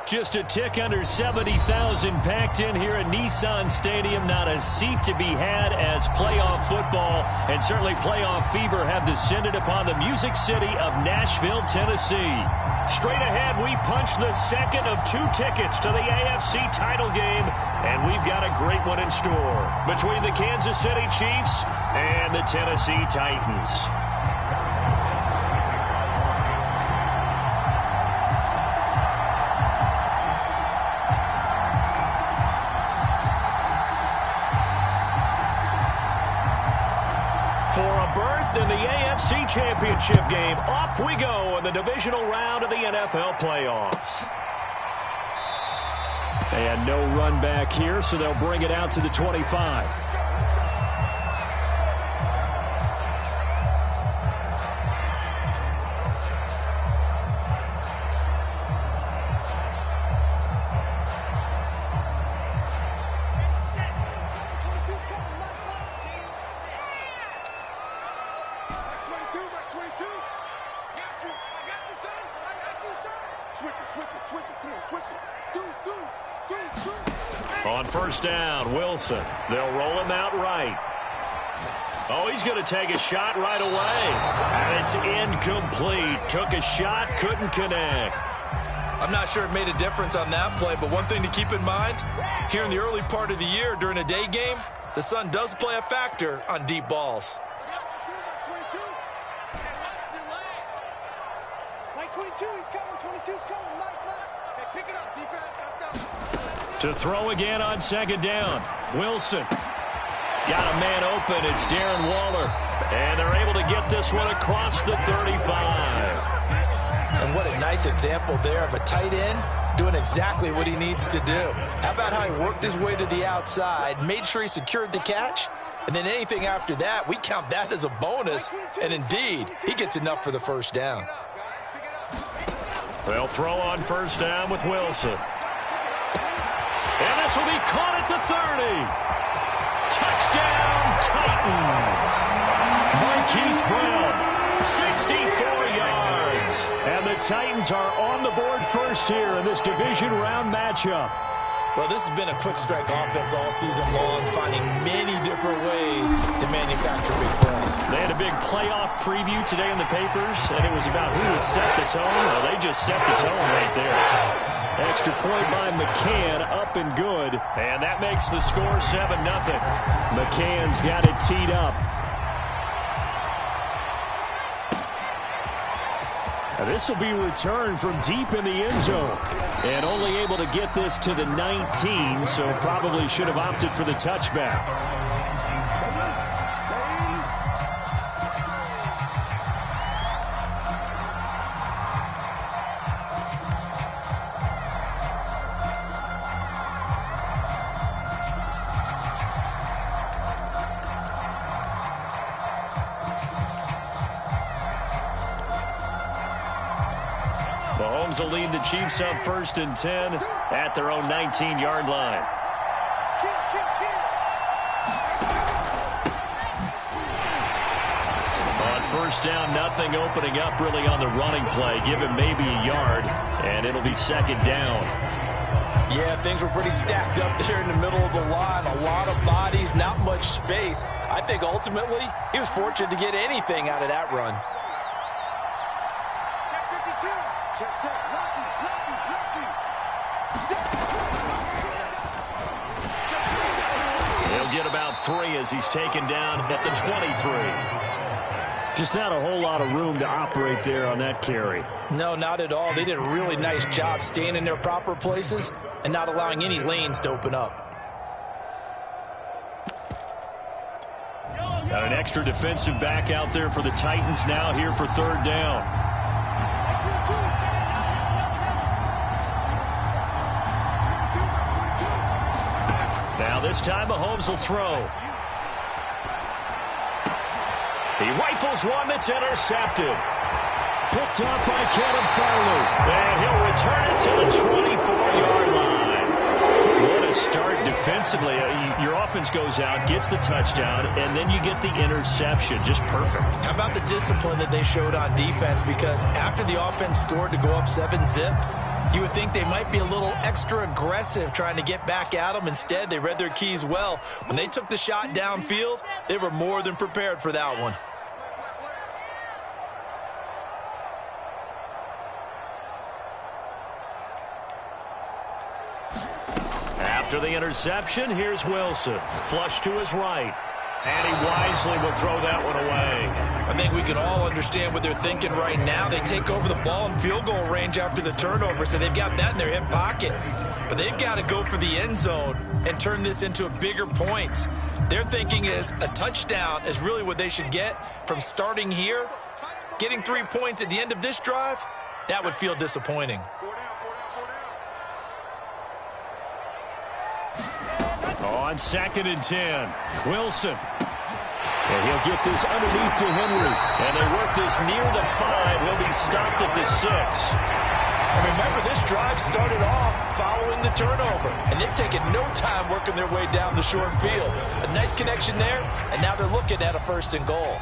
Just a tick under 70,000 packed in here at Nissan Stadium. Not a seat to be had as playoff football and certainly playoff fever have descended upon the Music City of Nashville, Tennessee. Straight ahead, we punch the second of 2 tickets to the AFC title game, and we've got a great one in store between the Kansas City Chiefs and the Tennessee Titans. In the AFC Championship game, off we go in the divisional round of the NFL playoffs. And no run back here, so they'll bring it out to the 25. On first down, Wilson. They'll roll him out right. Oh, he's going to take a shot right away. And it's incomplete. Took a shot, couldn't connect. I'm not sure it made a difference on that play, but one thing to keep in mind, here in the early part of the year during a day game, the sun does play a factor on deep balls. To throw again on second down. Wilson. Got a man open. It's Darren Waller. And they're able to get this one across the 35. And what a nice example there of a tight end doing exactly what he needs to do. How about how he worked his way to the outside, made sure he secured the catch, and then anything after that, we count that as a bonus. And indeed, he gets enough for the first down. They'll throw on first down with Wilson. And this will be caught at the 30. Touchdown, Titans. Marquise Brown, 64 yards. And the Titans are on the board first here in this division round matchup. Well, this has been a quick strike offense all season long, finding many different ways to manufacture big plays. They had a big playoff preview today in the papers, and it was about who would set the tone. Well, they just set the tone right there. Extra point by McCann, up and good. And that makes the score 7-0. McCann's got it teed up. Now this will be returned from deep in the end zone. And only able to get this to the 19, so probably should have opted for the touchback. Mahomes will lead the Chiefs up 1st and 10 at their own 19-yard line. On first down, nothing opening up really on the running play. Give him maybe a yard, and it'll be second down. Yeah, things were pretty stacked up there in the middle of the line. A lot of bodies, not much space. I think ultimately he was fortunate to get anything out of that run. He'll get about 3 as he's taken down at the 23. Just not a whole lot of room to operate there on that carry. No, not at all. They did a really nice job staying in their proper places and not allowing any lanes to open up. Got an extra defensive back out there for the Titans now here for third down. Now this time Mahomes will throw. He rifles one that's intercepted. Picked up by Caleb Farley. And he'll return it to the 24-yard line. What a start defensively. Your offense goes out, gets the touchdown, and then you get the interception. Just perfect. How about the discipline that they showed on defense? Because after the offense scored to go up 7-zip, You would think they might be a little extra aggressive trying to get back at them. Instead, they read their keys well. When they took the shot downfield, they were more than prepared for that one. After the interception, here's Wilson. Flush to his right. And he wisely will throw that one away. I think we can all understand what they're thinking right now. They take over the ball in field goal range after the turnover, so they've got that in their hip pocket. But they've got to go for the end zone and turn this into bigger points. Their thinking is a touchdown is really what they should get from starting here. Getting 3 points at the end of this drive, that would feel disappointing. On 2nd and 10, Wilson. And he'll get this underneath to Henry. And they work this near the 5. He'll be stopped at the 6. And remember, this drive started off following the turnover. And they've taken no time working their way down the short field. A nice connection there, and now they're looking at a 1st and goal.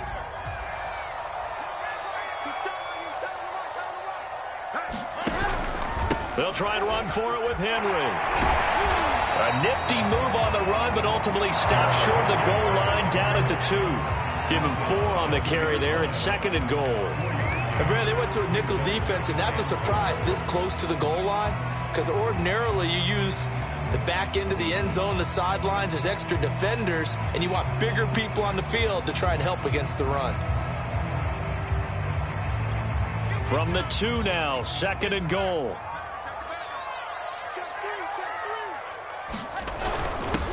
They'll try and run for it with Henry. A nifty move on the run, but ultimately stopped short of the goal line down at the 2. Give him 4 on the carry there at 2nd and goal. And Brad, they went to a nickel defense, and that's a surprise this close to the goal line, because ordinarily you use the back end of the end zone, the sidelines as extra defenders, and you want bigger people on the field to try and help against the run. From the 2 now, 2nd and goal.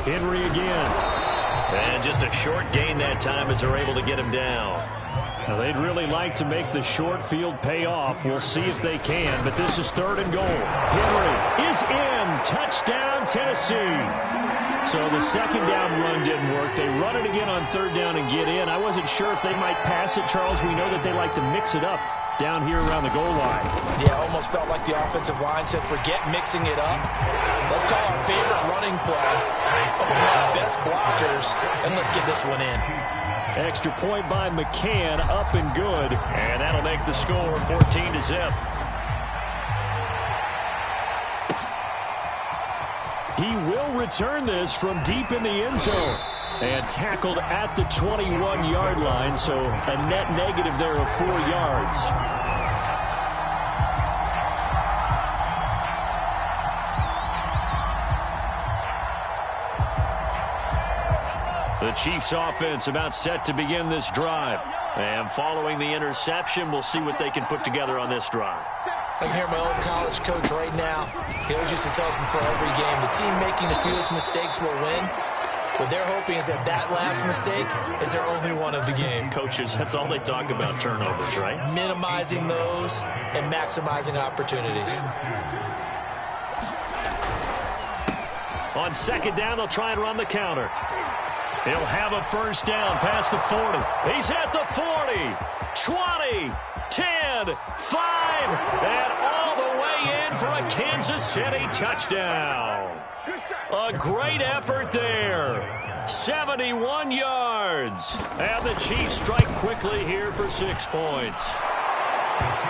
Henry again. And just a short gain that time as they're able to get him down. Now, they'd really like to make the short field pay off. We'll see if they can, but this is 3rd and goal. Henry is in. Touchdown, Tennessee. So the 2nd down run didn't work. They run it again on 3rd down and get in. I wasn't sure if they might pass it, Charles. We know that they like to mix it up down here around the goal line. Yeah, almost felt like the offensive line said, forget mixing it up. Let's call our favorite running play. Best blockers, and let's get this one in. Extra point by McCann, up and good. And that'll make the score 14-0. He will return this from deep in the end zone. And tackled at the 21-yard line, so a net negative there of 4 yards. The Chiefs offense about set to begin this drive. And following the interception, we'll see what they can put together on this drive. I'm here, my old college coach right now. He always used to tell us before every game, the team making the fewest mistakes will win. What they're hoping is that that last mistake is their only one of the game. Coaches, that's all they talk about, turnovers, right? Minimizing those and maximizing opportunities. On 2nd down, they'll try and run the counter. He'll have a 1st down past the 40. He's at the 40, 20, 10, 5, and all the way in for a Kansas City touchdown. A great effort there. 71 yards. And the Chiefs strike quickly here for 6 points.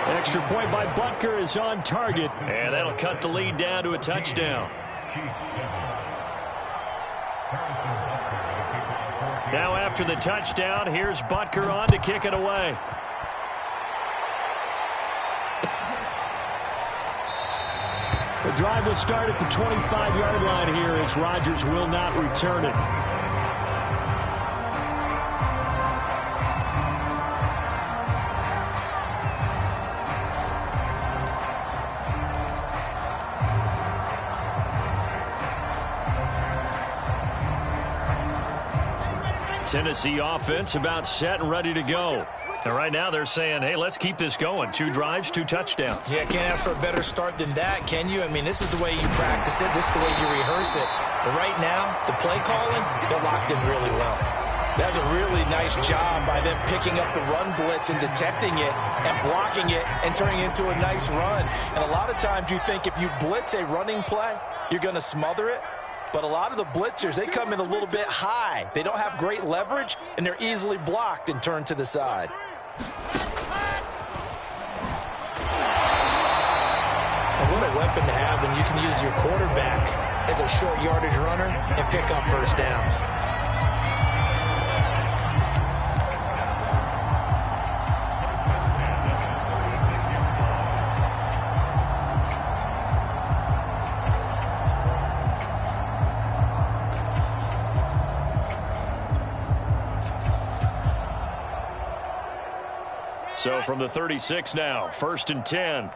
Extra point by Butker is on target. And that'll cut the lead down to a touchdown. Now after the touchdown, here's Butker on to kick it away. The drive will start at the 25-yard line here as Rodgers will not return it. Tennessee offense about set and ready to go. And right now they're saying, hey, let's keep this going. 2 drives, 2 touchdowns. Yeah, can't ask for a better start than that, can you? I mean, this is the way you practice it. This is the way you rehearse it. But right now, the play calling, they're locked in really well. That's a really nice job by them picking up the run blitz and detecting it and blocking it and turning it into a nice run. And a lot of times you think if you blitz a running play, you're going to smother it. But a lot of the blitzers, they come in a little bit high. They don't have great leverage, and they're easily blocked and turned to the side. And what a weapon weapon to have when you can use your quarterback as a short yardage runner and pick up first downs. So from the 36 now, 1st and 10.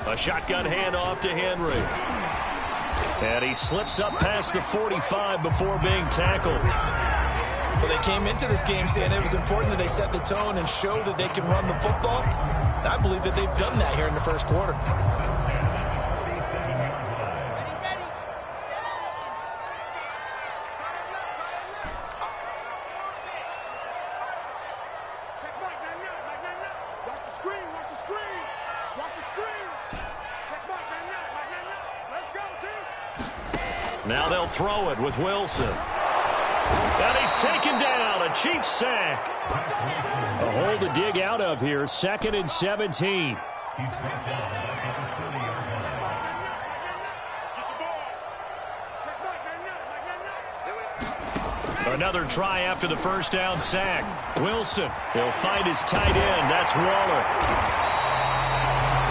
A shotgun handoff to Henry. And he slips up past the 45 before being tackled. Well, they came into this game saying it was important that they set the tone and show that they can run the football. And I believe that they've done that here in the first quarter. Now they'll throw it with Wilson. And he's taken down. A Chiefs sack. A hole to dig out of here. 2nd and 17. Another try after the first down sack. Wilson, he'll find his tight end. That's Waller.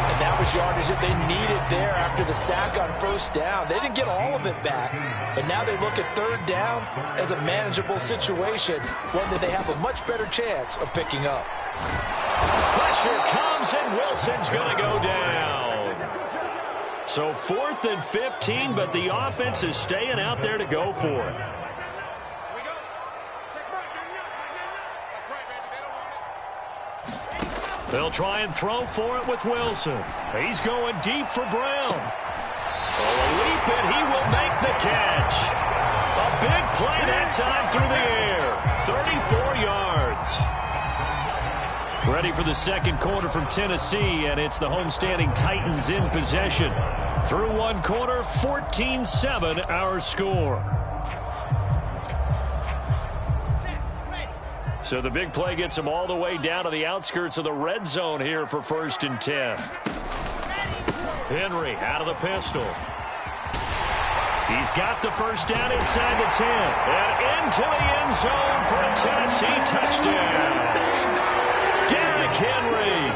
And that was yardage that they needed there after the sack on first down. They didn't get all of it back, but now they look at 3rd down as a manageable situation, one that they have a much better chance of picking up. Pressure comes, and Wilson's going to go down. So 4th and 15, but the offense is staying out there to go for it. They'll try and throw for it with Wilson. He's going deep for Brown. Oh, a leap, and he will make the catch. A big play that time through the air. 34 yards. Ready for the second quarter from Tennessee, and it's the homestanding Titans in possession. Through one quarter, 14-7 our score. So the big play gets him all the way down to the outskirts of the red zone here for 1st and 10. Henry out of the pistol. He's got the first down inside the 10. And into the end zone for a Tennessee touchdown. Derrick Henry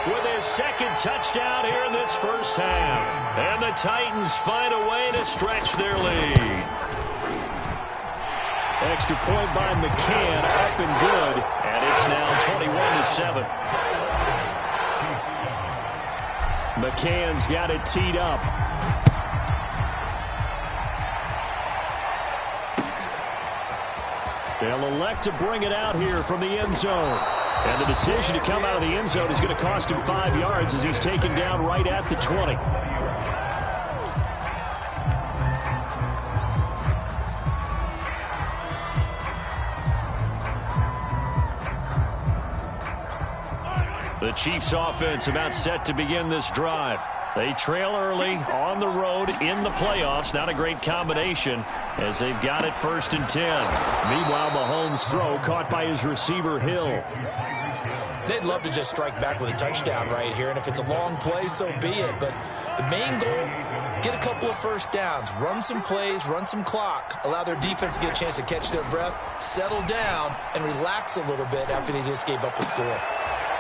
with his 2nd touchdown here in this first half. And the Titans find a way to stretch their lead. Extra point by McCann, up and good, and it's now 21-7. McCann's got it teed up. They'll elect to bring it out here from the end zone. And the decision to come out of the end zone is going to cost him 5 yards as he's taken down right at the 20. The Chiefs offense about set to begin this drive. They trail early on the road in the playoffs. Not a great combination as they've got it 1st and 10. Meanwhile, Mahomes' throw caught by his receiver, Hill. They'd love to just strike back with a touchdown right here, and if it's a long play, so be it. But the main goal, get a couple of first downs, run some plays, run some clock, allow their defense to get a chance to catch their breath, settle down, and relax a little bit after they just gave up a score.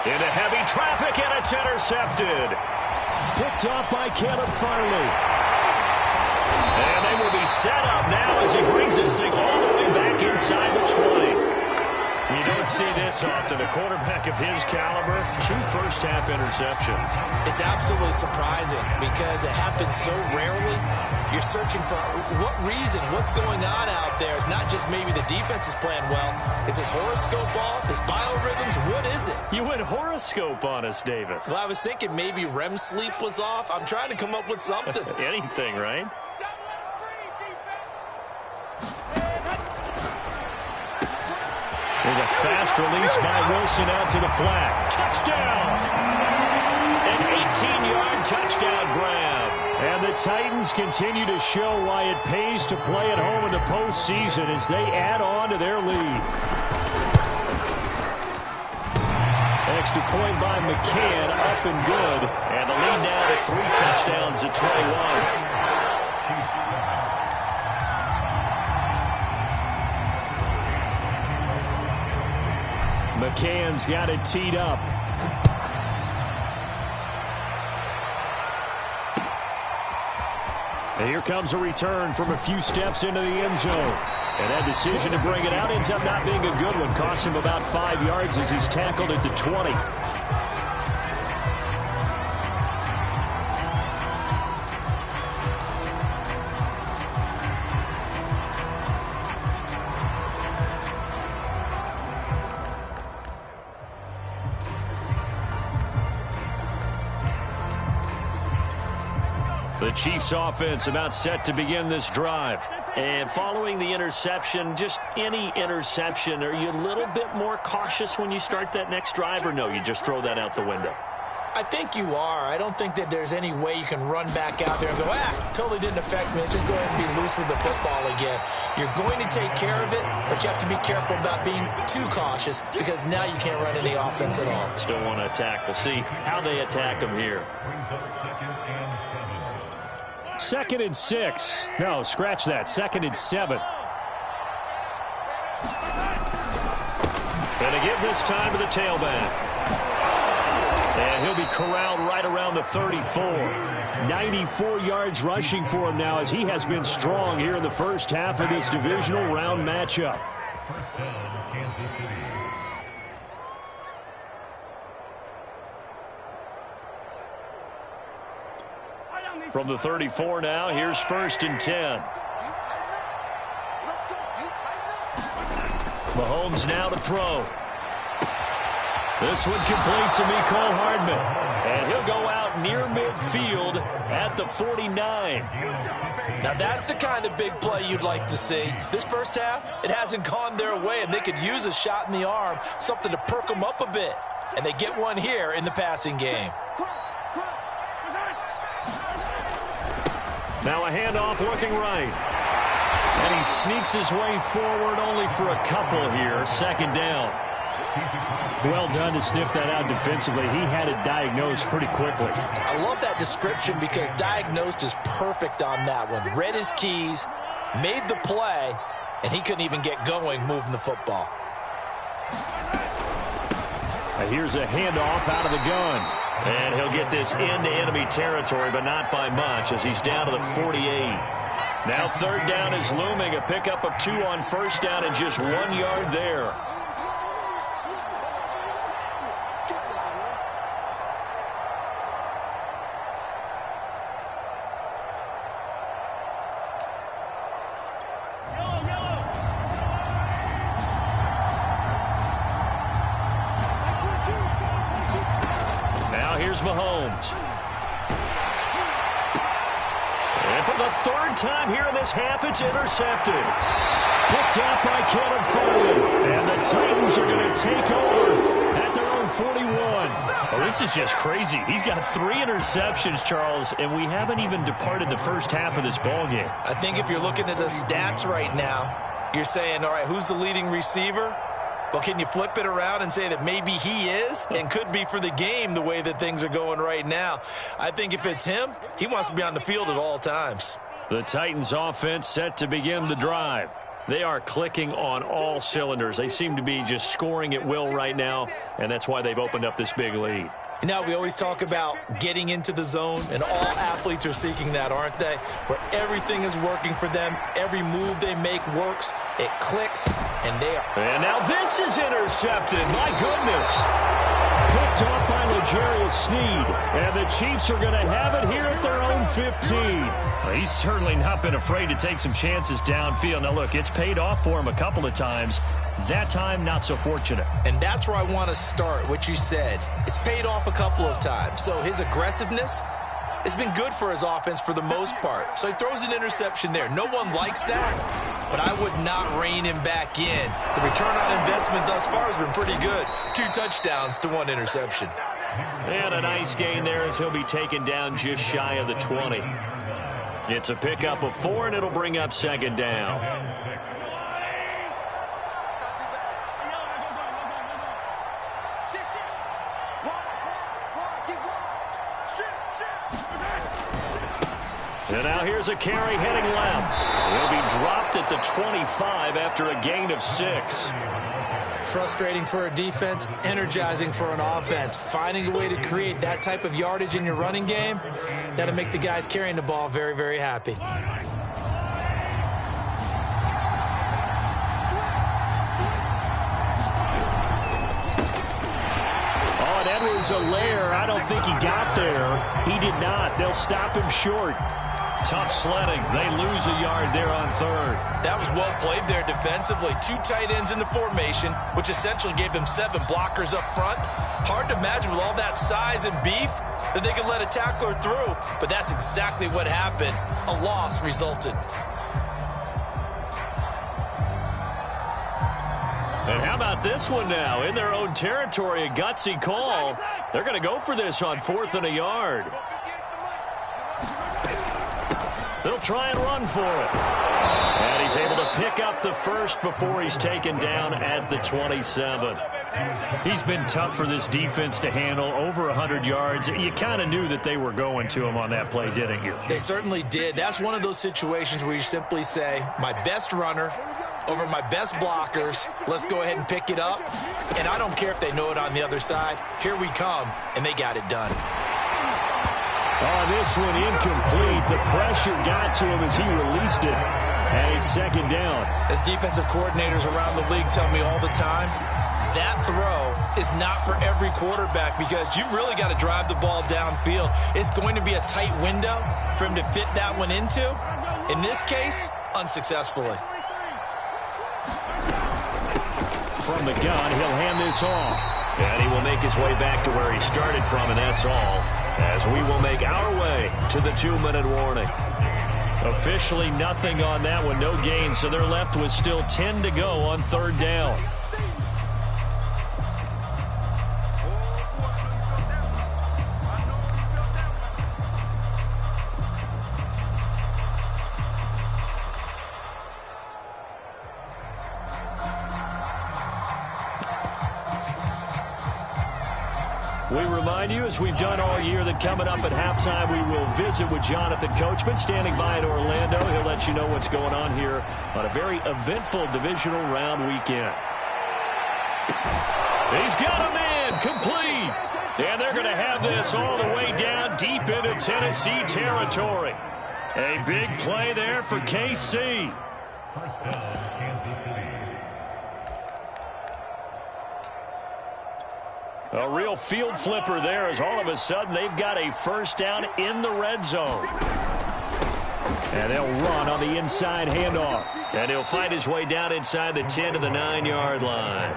Into heavy traffic, and it's intercepted. Picked off by Caleb Farley. And they will be set up now as he brings this thing all the way back inside the 20. You don't see this often. A quarterback of his caliber, 2 first-half interceptions. It's absolutely surprising because it happens so rarely. You're searching for what reason, what's going on out there. It's not just maybe the defense is playing well. Is his horoscope off? His biorhythms? What is it? You went horoscope on us, Davis. Well, I was thinking maybe REM sleep was off. I'm trying to come up with something. Anything, right? There's a fast release by Wilson out to the flat. Touchdown! An 18-yard touchdown grab. And the Titans continue to show why it pays to play at home in the postseason as they add on to their lead. extra point by McCann, up and good. And the lead now to 3 touchdowns at 21. McCann's got it teed up. And here comes a return from a few steps into the end zone. And that decision to bring it out ends up not being a good one. Cost him about 5 yards as he's tackled at the 20. The Chiefs offense about set to begin this drive. And following the interception, just any interception, are you a little bit more cautious when you start that next drive, or no, you just throw that out the window? I think you are. I don't think that there's any way you can run back out there and go, totally didn't affect me. Just go ahead and be loose with the football again. You're going to take care of it, but you have to be careful about being too cautious because now you can't run any offense at all. Still want to attack. We'll see how they attack them here. 2nd and 6. No, scratch that. 2nd and 7. And they give this time to the tailback. And he'll be corralled right around the 34. 94 yards rushing for him now as he has been strong here in the first half of this divisional round matchup. From the 34 now, here's 1st and 10. Mahomes now to throw. This one complete to Mecole Hardman. And he'll go out near midfield at the 49. Now that's the kind of big play you'd like to see. This first half, it hasn't gone their way, and they could use a shot in the arm, something to perk them up a bit. And they get one here in the passing game. Now a handoff looking right. And he sneaks his way forward only for a couple here. 2nd down. Well done to sniff that out defensively. He had it diagnosed pretty quickly. I love that description because diagnosed is perfect on that one. Read his keys, made the play, and he couldn't even get going moving the football. Now here's a handoff out of the gun. And he'll get this into enemy territory, but not by much as he's down to the 48. Now 3rd down is looming. A pickup of 2 on 1st down and just 1 yard there. Mahomes. And for the 3rd time here in this half, it's intercepted. Picked up by Caleb Farley. And the Titans are going to take over at their own 41. Oh, this is just crazy. He's got 3 interceptions, Charles, and we haven't even departed the first half of this ballgame. I think if you're looking at the stats right now, you're saying, all right, who's the leading receiver? Well, can you flip it around and say that maybe he is and could be for the game the way that things are going right now? I think if it's him, he wants to be on the field at all times. The Titans offense set to begin the drive. They are clicking on all cylinders. They seem to be just scoring at will right now, and that's why they've opened up this big lead. You know, we always talk about getting into the zone, and all athletes are seeking that, aren't they? Where everything is working for them, every move they make works, it clicks, and they are. And now this is intercepted. My goodness. Picked off by L'Jarius Sneed, and the Chiefs are going to have it here at their own 15. Well, he's certainly not been afraid to take some chances downfield. Now, look, it's paid off for him a couple of times. That time, not so fortunate. And that's where I want to start, what you said. It's paid off a couple of times. So his aggressiveness has been good for his offense for the most part. So he throws an interception there. No one likes that, but I would not rein him back in. The return on investment thus far has been pretty good. 2 touchdowns to 1 interception. And a nice gain there as he'll be taken down just shy of the 20. It's a pickup of 4, and it'll bring up 2nd down. And now here's a carry heading left. He'll be dropped at the 25 after a gain of 6. Frustrating for a defense, energizing for an offense. Finding a way to create that type of yardage in your running game, that'll make the guys carrying the ball very, very happy. Oh, and Edwards-Helaire, I don't think he got there. He did not. They'll stop him short. Tough sledding. They lose a yard there on third. That was well played there defensively. 2 tight ends in the formation, which essentially gave them 7 blockers up front. Hard to imagine with all that size and beef that they could let a tackler through, but that's exactly what happened. A loss resulted. And how about this one now? In their own territory, a gutsy call. They're going to go for this on 4th and a yard. They'll try and run for it. And he's able to pick up the first before he's taken down at the 27. He's been tough for this defense to handle, over 100 yards. You kind of knew that they were going to him on that play, didn't you? They certainly did. That's one of those situations where you simply say, my best runner over my best blockers, let's go ahead and pick it up. And I don't care if they know it on the other side. Here we come, and they got it done. Oh, this one incomplete. The pressure got to him as he released it. And it's 2nd down. As defensive coordinators around the league tell me all the time, that throw is not for every quarterback because you've really got to drive the ball downfield. It's going to be a tight window for him to fit that one into. In this case, unsuccessfully. From the gun, he'll hand this off. And he will make his way back to where he started from, and that's all. As we will make our way to the 2-minute warning. Officially nothing on that one, no gain, so they're left with still 10 to go on 3rd down. We remind you, as we've done all year, that coming up at halftime, we will visit with Jonathan Coachman, standing by in Orlando. He'll let you know what's going on here on a very eventful divisional round weekend. He's got a man, complete. And they're going to have this all the way down deep into Tennessee territory. A big play there for KC. First down, Kansas City. A real field flipper there as all of a sudden they've got a first down in the red zone. And they'll run on the inside handoff. And he'll find his way down inside the 10 to the 9-yard line.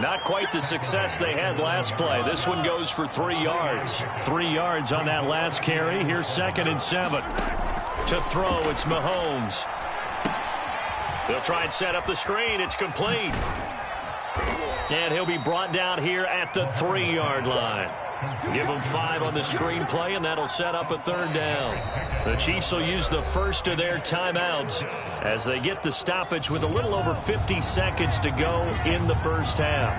Not quite the success they had last play. This one goes for 3 yards. 3 yards on that last carry. Here's 2nd and 7. To throw, it's Mahomes. They'll try and set up the screen. It's complete. And he'll be brought down here at the 3-yard line. Give them 5 on the screenplay, and that'll set up a 3rd down. The Chiefs will use the first of their timeouts as they get the stoppage with a little over 50 seconds to go in the first half.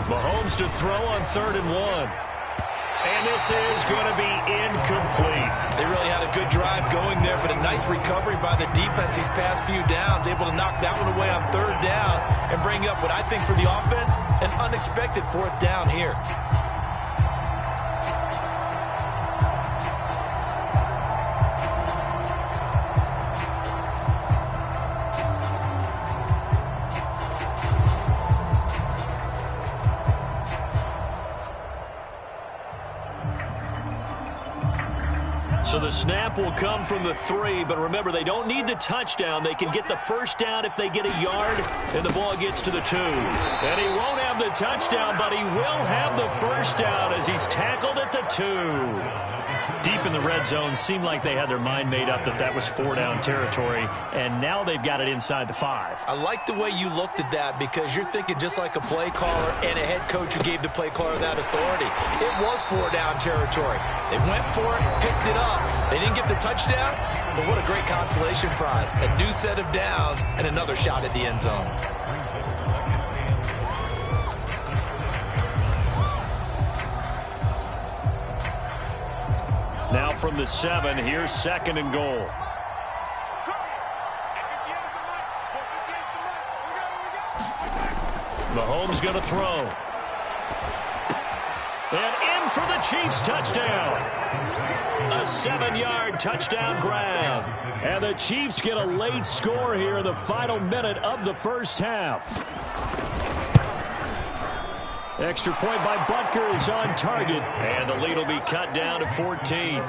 Mahomes to throw on 3rd and 1. And this is going to be incomplete. They really had a good drive going there, but a nice recovery by the defense these past few downs, able to knock that one away on 3rd down and bring up what I think for the offense, an unexpected 4th down here. So the snap will come from the 3, but remember, they don't need the touchdown. They can get the first down if they get a yard, and the ball gets to the 2. And he won't have the touchdown, but he will have the first down as he's tackled at the 2. Deep in the red zone, seemed like they had their mind made up that that was 4-down territory, and now they've got it inside the 5. I like the way you looked at that because you're thinking just like a play caller and a head coach who gave the play caller that authority. It was 4-down territory. They went for it, picked it up. They didn't get the touchdown, but what a great consolation prize. A new set of downs and another shot at the end zone. from the 7. Here's 2nd and goal. Mahomes going to throw. And in for the Chiefs touchdown. A 7-yard touchdown grab. And the Chiefs get a late score here in the final minute of the first half. Extra point by Butker is on target. And the lead will be cut down to 14.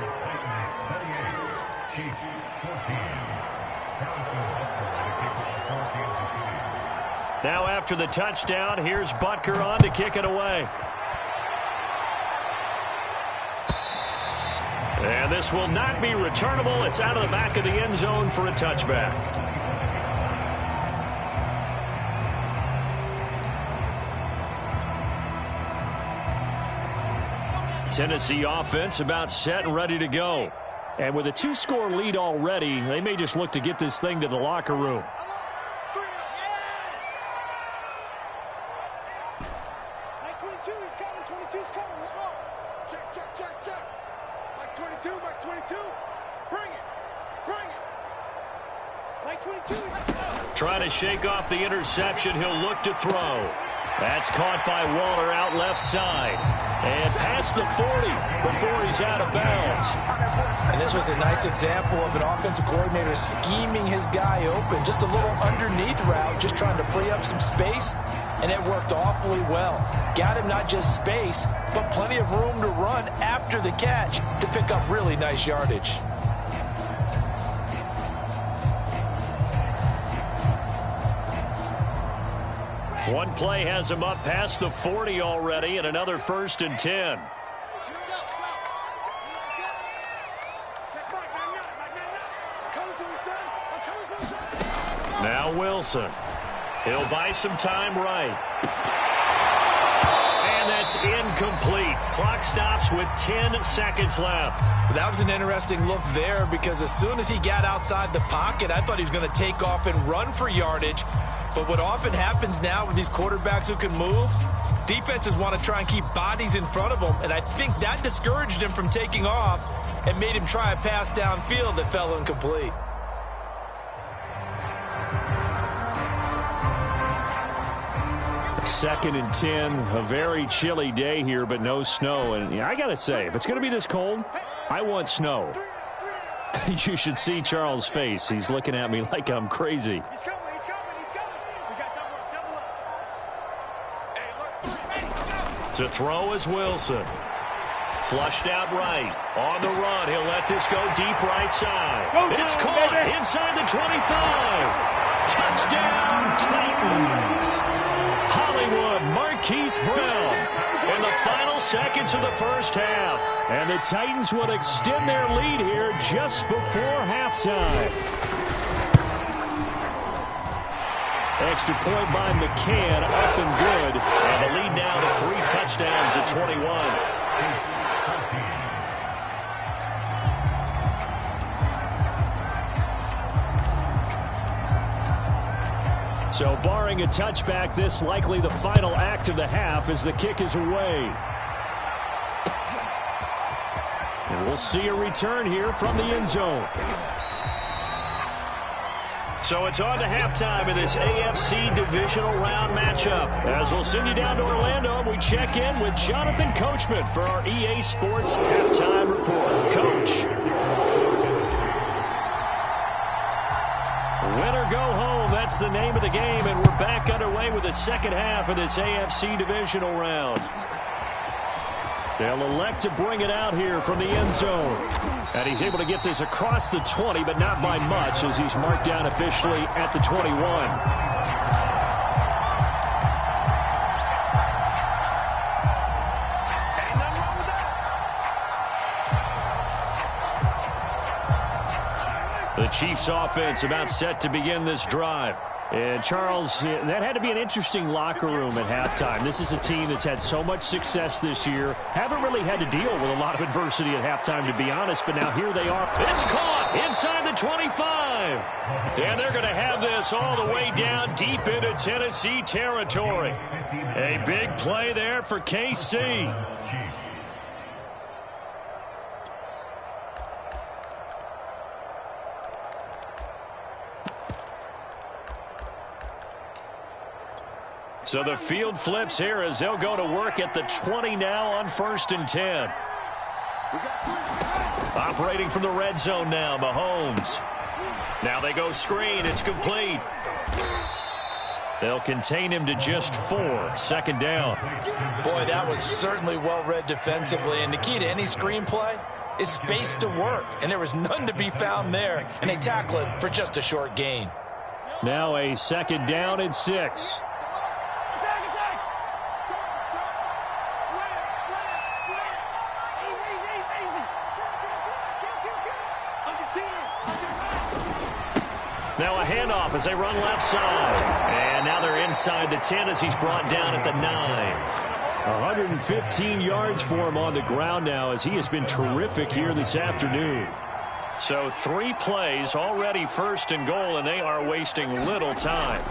Now after the touchdown, here's Butker on to kick it away. And this will not be returnable. It's out of the back of the end zone for a touchback. Tennessee offense about set and ready to go. And with a 2-score lead already, they may just look to get this thing to the locker room. Trying to shake off the interception. He'll look to throw. That's caught by Waller out left side. And past the 40 before he's out of bounds. And this was a nice example of an offensive coordinator scheming his guy open. Just a little underneath route, just trying to free up some space. And it worked awfully well. Got him not just space, but plenty of room to run after the catch to pick up really nice yardage. One play has him up past the 40 already, and another 1st and 10. Now Wilson. He'll buy some time right. And that's incomplete. Clock stops with 10 seconds left. That was an interesting look there because as soon as he got outside the pocket, I thought he was going to take off and run for yardage. But what often happens now with these quarterbacks who can move, defenses want to try and keep bodies in front of them, and I think that discouraged him from taking off and made him try a pass downfield that fell incomplete. Second and 10, a very chilly day here, but no snow. And I got to say, if it's going to be this cold, I want snow. You should see Charles' face. He's looking at me like I'm crazy. To throw is Wilson. Flushed out right. On the run. He'll let this go deep right side. It's caught inside the 25. Touchdown, Titans. Hollywood, Marquise Brown in the final seconds of the first half. And the Titans would extend their lead here just before halftime. Extra point by McCann, up and good. And the lead now to 3 touchdowns at 21. So barring a touchback, this likely the final act of the half as the kick is away. And we'll see a return here from the end zone. So it's on to halftime in this AFC divisional round matchup. As we'll send you down to Orlando, and we check in with Jonathan Coachman for our EA Sports halftime report. Coach. Win or go home, that's the name of the game, and we're back underway with the second half of this AFC divisional round. They'll elect to bring it out here from the end zone. And he's able to get this across the 20, but not by much as he's marked down officially at the 21. The Chiefs offense about set to begin this drive. And Charles, that had to be an interesting locker room at halftime. This is a team that's had so much success this year. Haven't really had to deal with a lot of adversity at halftime, to be honest, but now here they are. It's caught inside the 25. And they're going to have this all the way down deep into Tennessee territory. A big play there for KC. So the field flips here as they'll go to work at the 20 now on 1st and 10. Operating from the red zone now, Mahomes. Now they go screen. It's complete. They'll contain him to just 4. 2nd down. Boy, that was certainly well read defensively. And the key to any screenplay is space to work. And there was none to be found there. And they tackle it for just a short gain. Now a 2nd down and 6. Now a handoff as they run left side. And now they're inside the 10 as he's brought down at the 9. 115 yards for him on the ground now as he has been terrific here this afternoon. So 3 plays already 1st and goal, and they are wasting little time.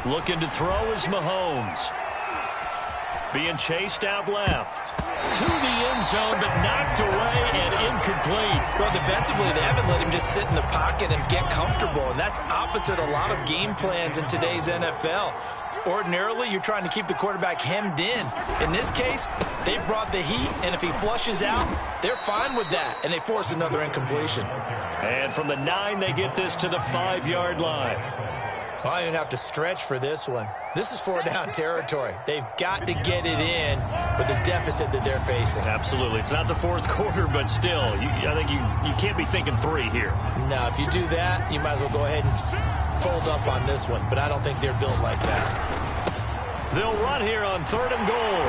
Looking to throw is Mahomes. Being chased out left. To the end zone, but knocked away and incomplete. Well, defensively, they haven't let him just sit in the pocket and get comfortable, and that's opposite a lot of game plans in today's NFL. Ordinarily, you're trying to keep the quarterback hemmed in. In this case, they brought the heat, and if he flushes out, they're fine with that, and they force another incompletion. And from the 9, they get this to the 5-yard line. Well, I don't even have to stretch for this one. This is 4-down territory. They've got to get it in with the deficit that they're facing. Absolutely. It's not the 4th quarter, but still, I think you can't be thinking 3 here. No, if you do that, you might as well go ahead and fold up on this one, but I don't think they're built like that. They'll run here on 3rd and goal.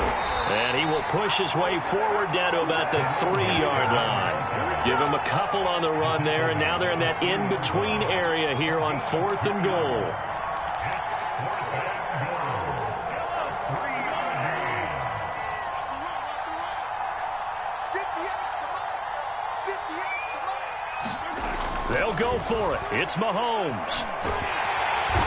And he will push his way forward down to about the 3-yard line. Give him a couple on the run there, and now they're in that in-between area here on 4th and goal. They'll go for it. It's Mahomes.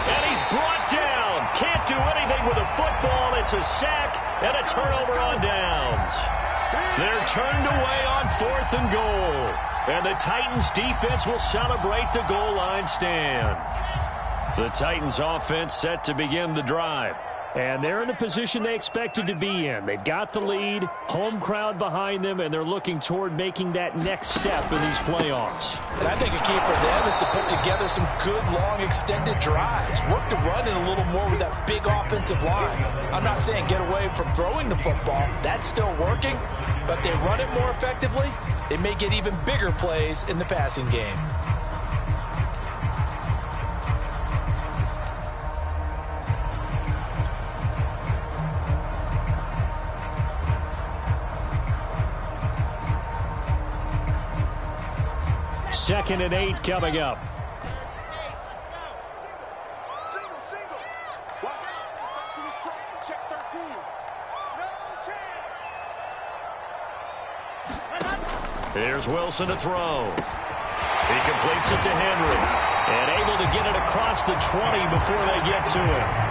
And he's brought down. Can't do anything with a football. It's a sack and a turnover on downs. They're turned away on 4th and goal. And the Titans defense will celebrate the goal line stand. The Titans offense set to begin the drive. And they're in the position they expected to be in. They've got the lead, home crowd behind them, and they're looking toward making that next step in these playoffs. And I think a key for them is to put together some good, long, extended drives. Work the run in a little more with that big offensive line. I'm not saying get away from throwing the football. That's still working. But they run it more effectively, they may get even bigger plays in the passing game. Second and 8 coming up. Here's Wilson to throw. He completes it to Henry. And able to get it across the 20 before they get to him.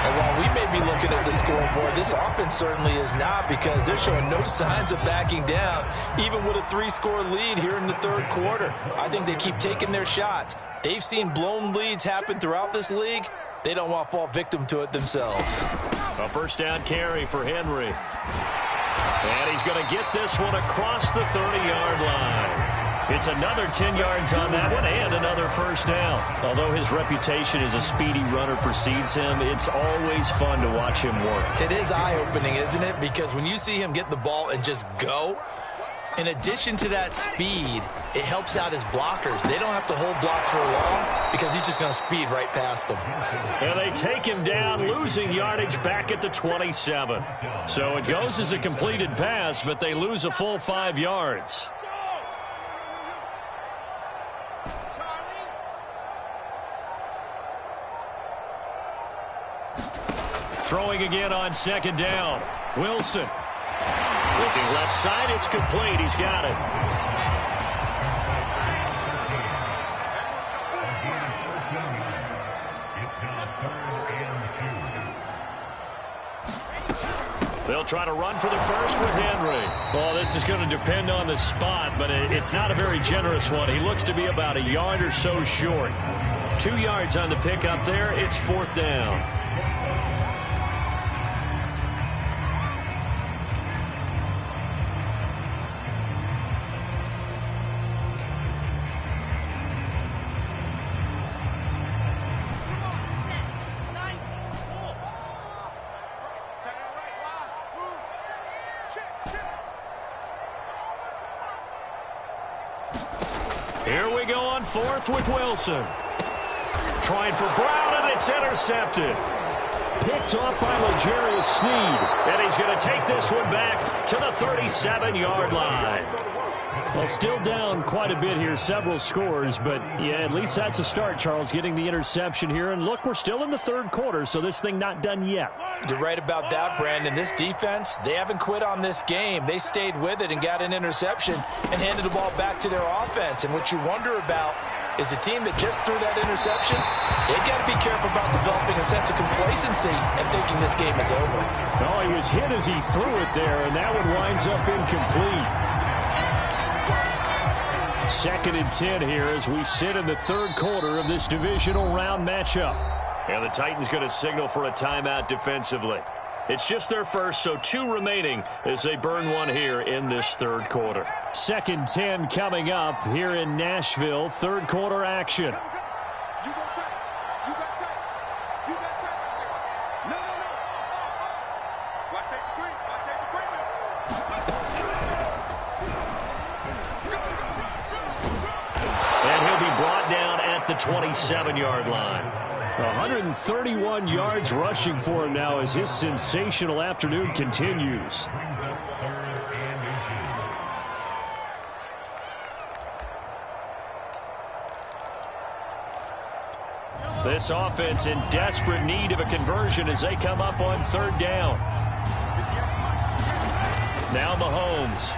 And while we may be looking at the scoreboard, this offense certainly is not, because they're showing no signs of backing down, even with a 3-score lead here in the 3rd quarter. I think they keep taking their shots. They've seen blown leads happen throughout this league. They don't want to fall victim to it themselves. A 1st down carry for Henry. And he's going to get this one across the 30-yard line. It's another 10 yards on that one and another 1st down. Although his reputation as a speedy runner precedes him, it's always fun to watch him work. It is eye-opening, isn't it? Because when you see him get the ball and just go, in addition to that speed, it helps out his blockers. They don't have to hold blocks for long because he's just going to speed right past them. And they take him down, losing yardage back at the 27. So it goes as a completed pass, but they lose a full 5 yards. Throwing again on 2nd down. Wilson. Looking left side, it's complete. He's got it. They'll try to run for the first with Henry. Well, this is going to depend on the spot, but it's not a very generous one. He looks to be about a yard or so short. 2 yards on the pickup there. It's 4th down. Here we go on fourth with Wilson. Trying for Brown, and it's intercepted. Picked off by L'Jarius Sneed. And he's going to take this one back to the 37-yard line. Well, still down quite a bit here, several scores, but yeah, at least that's a start, Charles, getting the interception here. And look, we're still in the third quarter, so this thing not done yet. You're right about that, Brandon. This defense, they haven't quit on this game. They stayed with it and got an interception and handed the ball back to their offense. And what you wonder about is a team that just threw that interception, they've got to be careful about developing a sense of complacency and thinking this game is over. No, he was hit as he threw it there, and that one winds up incomplete. 2nd and 10 here as we sit in the third quarter of this divisional round matchup. And the Titans going to signal for a timeout defensively. It's just their first, so 2 remaining as they burn one here in this third quarter. 2nd 10 coming up here in Nashville. Third quarter action. And he'll be brought down at the 27-yard line. 131 yards rushing for him now as his sensational afternoon continues. This offense in desperate need of a conversion as they come up on third down. Now Mahomes.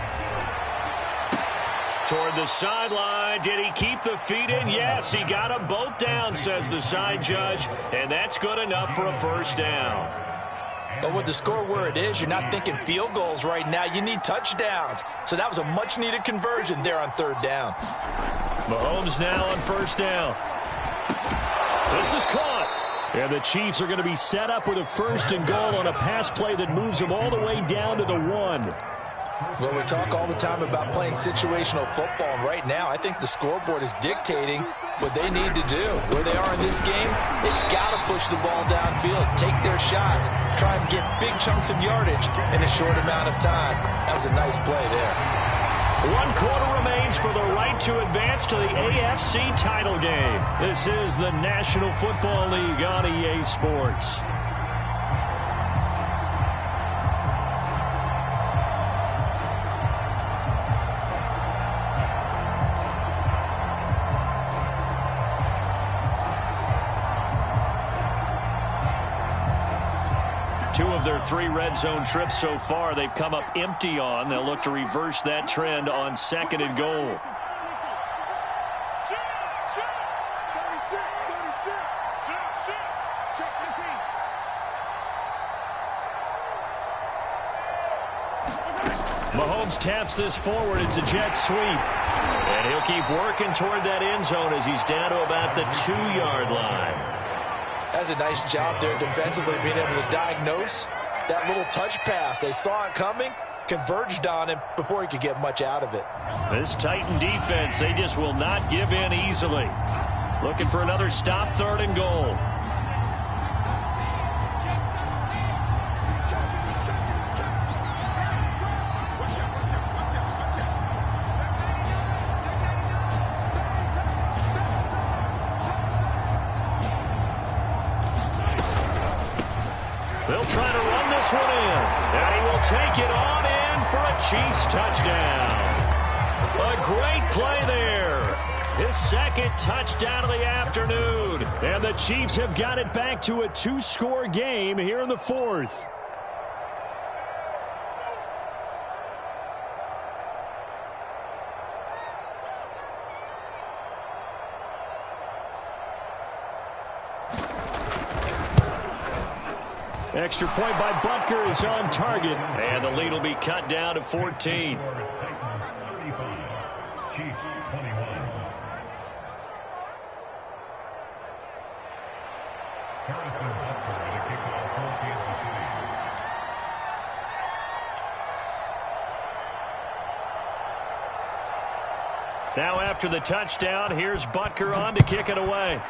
Toward the sideline. Did he keep the feet in? Yes, he got them both down, says the side judge. And that's good enough for a first down. But with the score where it is, you're not thinking field goals right now. You need touchdowns. So that was a much-needed conversion there on third down. Mahomes now on first down. This is caught. And the Chiefs are going to be set up with a 1st and goal on a pass play that moves them all the way down to the 1. Well, we talk all the time about playing situational football, and right now I think the scoreboard is dictating what they need to do. Where they are in this game, they've got to push the ball downfield, take their shots, try and get big chunks of yardage in a short amount of time. That was a nice play there. 1 quarter remains for the right to advance to the AFC title game. This is the National Football League on EA Sports. Two of their 3 red zone trips so far, they've come up empty on. They'll look to reverse that trend on 2nd and goal. Mahomes taps this forward. It's a jet sweep. And he'll keep working toward that end zone as he's down to about the 2-yard line. That's a nice job there defensively, being able to diagnose that little touch pass. They saw it coming, converged on him before he could get much out of it. This Titan defense, they just will not give in easily. Looking for another stop, 3rd and goal. They'll try to run this one in. And he will take it on in for a Chiefs touchdown. A great play there. His 2nd touchdown of the afternoon. And the Chiefs have got it back to a 2-score game here in the 4th. Extra point by Butker is on target. And the lead will be cut down to 14. Now after the touchdown, here's Butker on to kick it away.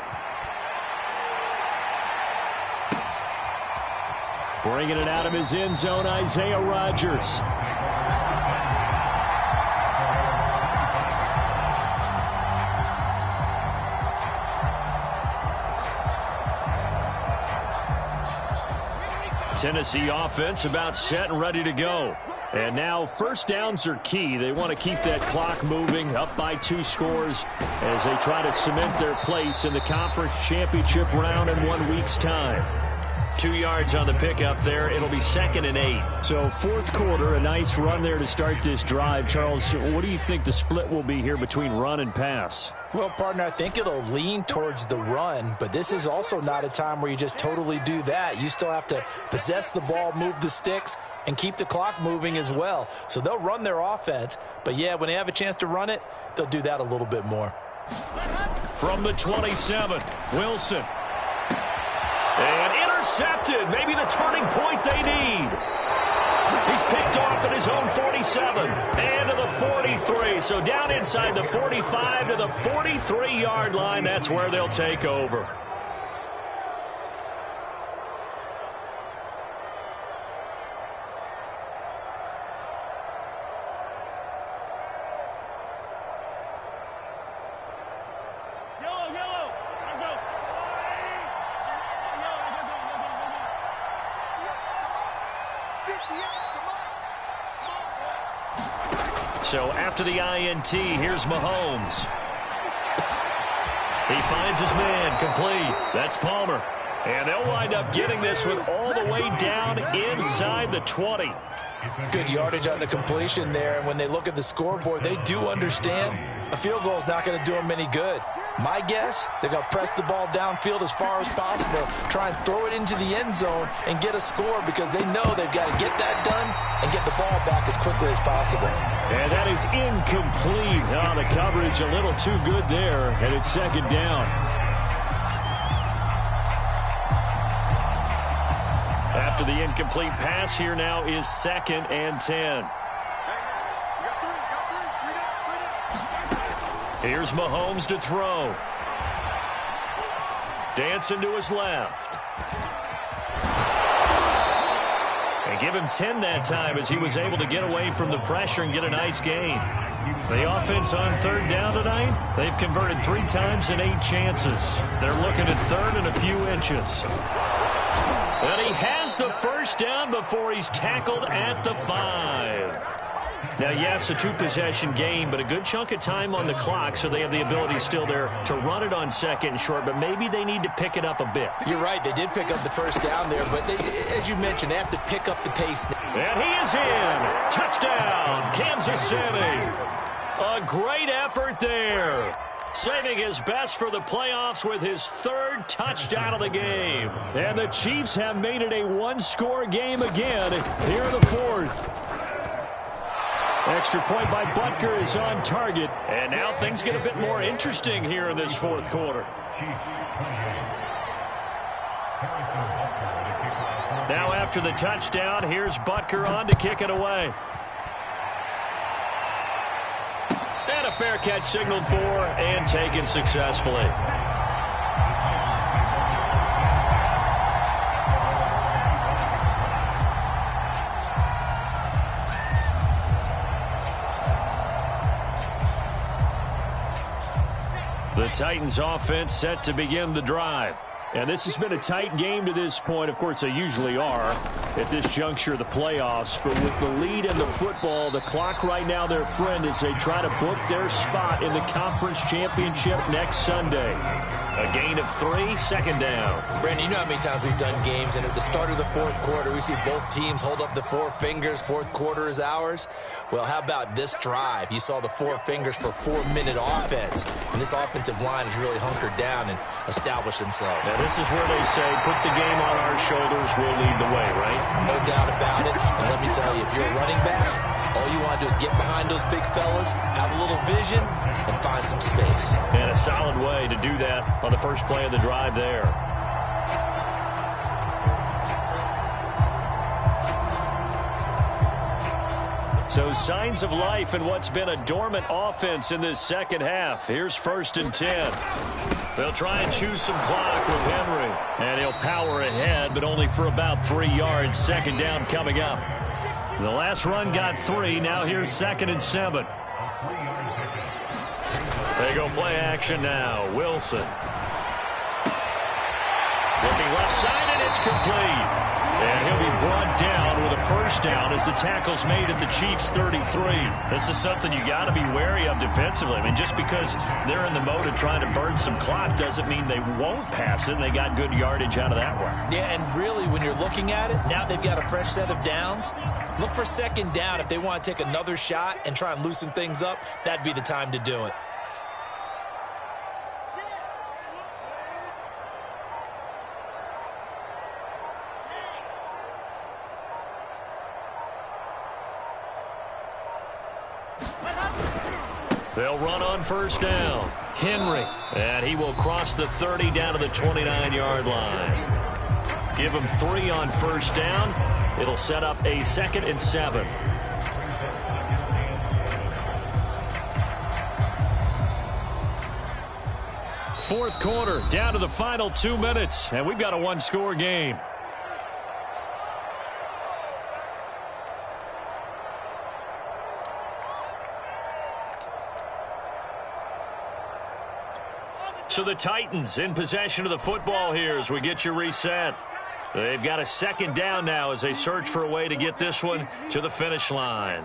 Bringing it out of his end zone, Isaiah Rodgers. Tennessee offense about set and ready to go. And now first downs are key. They want to keep that clock moving, up by 2 scores as they try to cement their place in the conference championship round in 1 week's time. 2 yards on the pickup there. It'll be 2nd and 8. So fourth quarter, a nice run there to start this drive. Charles, what do you think the split will be here between run and pass? Well, partner, I think it'll lean towards the run, but this is also not a time where you just totally do that. You still have to possess the ball, move the sticks, and keep the clock moving as well. So they'll run their offense, but yeah, when they have a chance to run it, they'll do that a little bit more. From the 27, Wilson. And intercepted, maybe the turning point they need. He's picked off at his own 47 and to the 43. So down inside the 45 to the 43-yard line. That's where they'll take over. So after the INT, here's Mahomes. He finds his man, complete. That's Palmer. And they'll wind up getting this one all the way down inside the 20. Good yardage on the completion there. And when they look at the scoreboard, they do understand a field goal is not going to do them any good. My guess, they're going to press the ball downfield as far as possible, try and throw it into the end zone and get a score because they know they've got to get that done and get the ball back as quickly as possible. And that is incomplete. Oh, the coverage a little too good there, and it's 2nd down. After the incomplete pass, here now is 2nd and 10. Here's Mahomes to throw. Dancing to his left. And give him 10 that time as he was able to get away from the pressure and get a nice gain. The offense on 3rd down tonight, they've converted 3 times in 8 chances. They're looking at 3rd and a few inches. And he has the first down before he's tackled at the 5. Now, yes, a 2-possession game, but a good chunk of time on the clock, so they have the ability still there to run it on 2nd and short, but maybe they need to pick it up a bit. You're right. They did pick up the first down there, but they, as you mentioned, they have to pick up the pace. And he is in. Touchdown, Kansas City. A great effort there. Saving his best for the playoffs with his 3rd touchdown of the game. And the Chiefs have made it a 1-score game again here in the 4th. Extra point by Butker is on target. And now things get a bit more interesting here in this 4th quarter. Now after the touchdown, here's Butker on to kick it away. And a fair catch signaled for and taken successfully. The Titans offense set to begin the drive. And this has been a tight game to this point. Of course, they usually are at this juncture of the playoffs. But with the lead in the football, the clock right now their friend as they try to book their spot in the conference championship next Sunday. A gain of 3, 2nd down. Brandon, you know how many times we've done games, and at the start of the 4th quarter, we see both teams hold up the 4 fingers. 4th quarter is ours. Well, how about this drive? You saw the 4 fingers for 4-minute offense. And this offensive line has really hunkered down and established themselves. Now, this is where they say, put the game on our shoulders, we'll lead the way, right? No doubt about it. And let me tell you, if you're a running back, all you want to do is get behind those big fellas, have a little vision, and find some space. And a solid way to do that on the first play of the drive there. So signs of life in what's been a dormant offense in this 2nd half. Here's 1st and 10. They'll try and choose some clock with Henry. And he'll power ahead, but only for about 3 yards. Second down coming up. The last run got 3. Now here's 2nd and 7. They go play action now. Wilson. Looking left side, and it's complete. And he'll be brought down with a first down as the tackle's made at the Chiefs' 33. This is something you got to be wary of defensively. I mean, just because they're in the mode of trying to burn some clock doesn't mean they won't pass it. They got good yardage out of that one. Yeah, and really, when you're looking at it, now they've got a fresh set of downs. Look for second down. If they want to take another shot and try and loosen things up, that'd be the time to do it. They'll run on first down. Henry. And he will cross the 30 down to the 29-yard line. Give him 3 on first down. It'll set up a 2nd and 7. Fourth quarter, down to the final 2 minutes. And we've got a one-score game. So the Titans in possession of the football here as we get you reset. They've got a second down now as they search for a way to get this one to the finish line.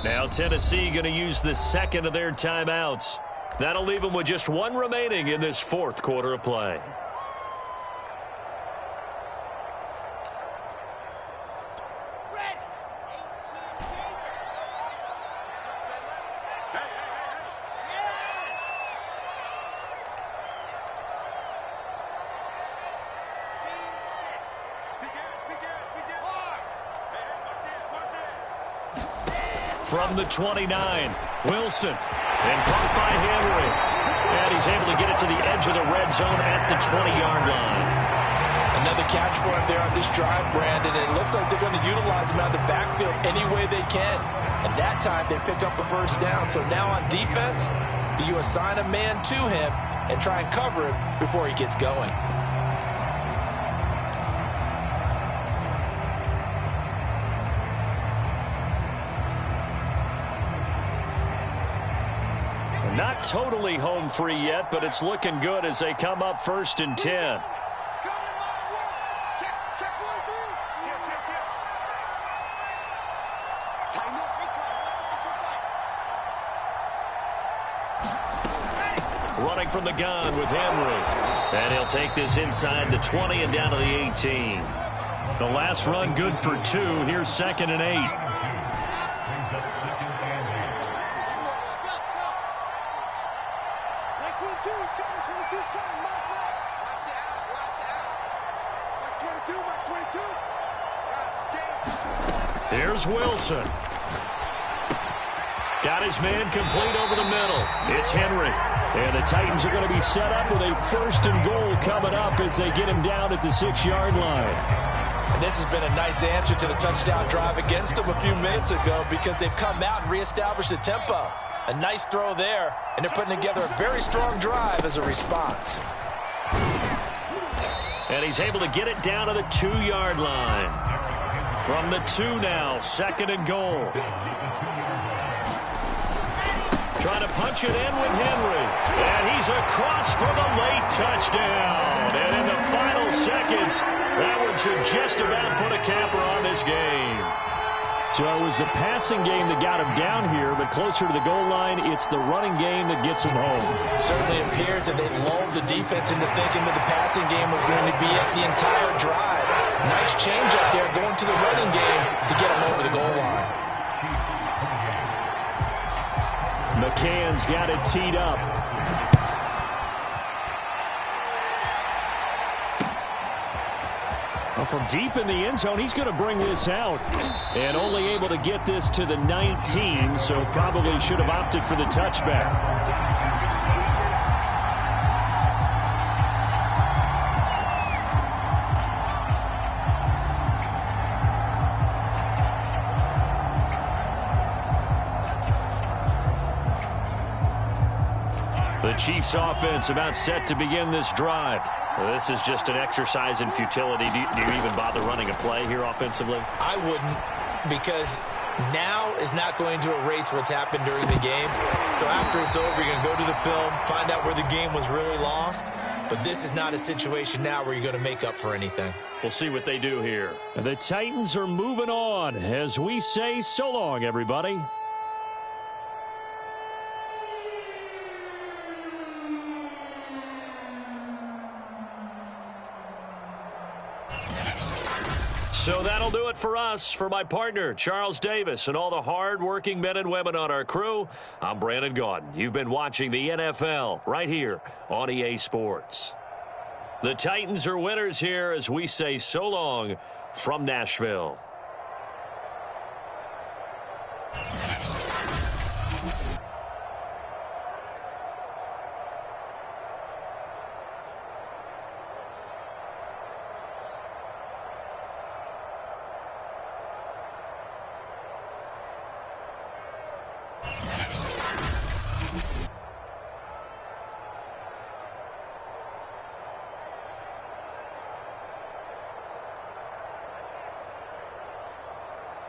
Now Tennessee going to use the second of their timeouts. That'll leave them with just 1 remaining in this fourth quarter of play. From the 29, Wilson, and caught by Henry. And he's able to get it to the edge of the red zone at the 20-yard line. Another catch for him there on this drive, Brandon. It looks like they're going to utilize him out of the backfield any way they can. And that time they pick up a first down. So now on defense, do you assign a man to him and try and cover him before he gets going? Not totally home free yet, but it's looking good as they come up 1st and 10. Running from the gun with Henry. And he'll take this inside the 20 and down to the 18. The last run good for 2. Here's 2nd and 8. Here's Wilson. Got his man complete over the middle. It's Henry. And the Titans are going to be set up with a 1st and goal coming up as they get him down at the 6-yard line. And this has been a nice answer to the touchdown drive against them a few minutes ago because they've come out and reestablished the tempo. A nice throw there, and they're putting together a very strong drive as a response. And he's able to get it down to the 2-yard line. From the 2 now, 2nd and goal. Trying to punch it in with Henry. And he's across for the late touchdown. And in the final seconds, that one should just about put a capper on this game. So it was the passing game that got him down here, but closer to the goal line, it's the running game that gets him home. It certainly appears that they lulled the defense into thinking that the passing game was going to be it the entire drive. Nice change up there going to the running game to get him over the goal line. McCann's got it teed up. Well, from deep in the end zone, he's going to bring this out. And only able to get this to the 19, so probably should have opted for the touchback. The Chiefs offense about set to begin this drive. Well, this is just an exercise in futility. Do you even bother running a play here offensively? I wouldn't, because now is not going to erase what's happened during the game. So after it's over, you're going to go to the film, find out where the game was really lost. But this is not a situation now where you're going to make up for anything. We'll see what they do here. And the Titans are moving on as we say so long, everybody. So that'll do it for us. For my partner, Charles Davis, and all the hard-working men and women on our crew, I'm Brandon Gaudin. You've been watching the NFL right here on EA Sports. The Titans are winners here as we say so long from Nashville.